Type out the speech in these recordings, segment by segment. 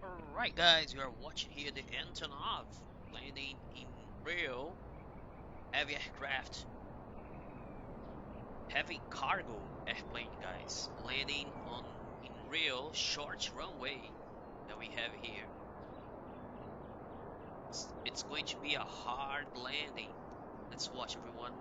Alright guys, you are watching here the Antonov landing in Rio. Heavy aircraft, heavy cargo airplane guys, landing on in Rio short runway that we have here. It's going to be a hard landing. Let's watch everyone.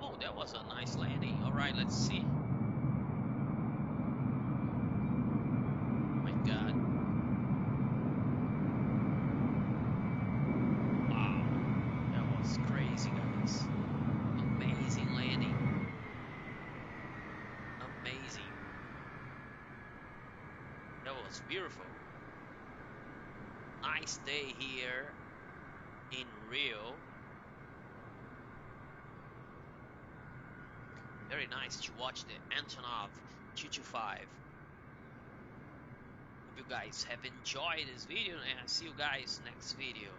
Oh, that was a nice landing. Alright, let's see. Oh my god. Wow. That was crazy guys. Amazing landing. Amazing. That was beautiful. Nice day here in Rio. Very nice to watch the Antonov 225. Hope you guys have enjoyed this video and I'll see you guys next video.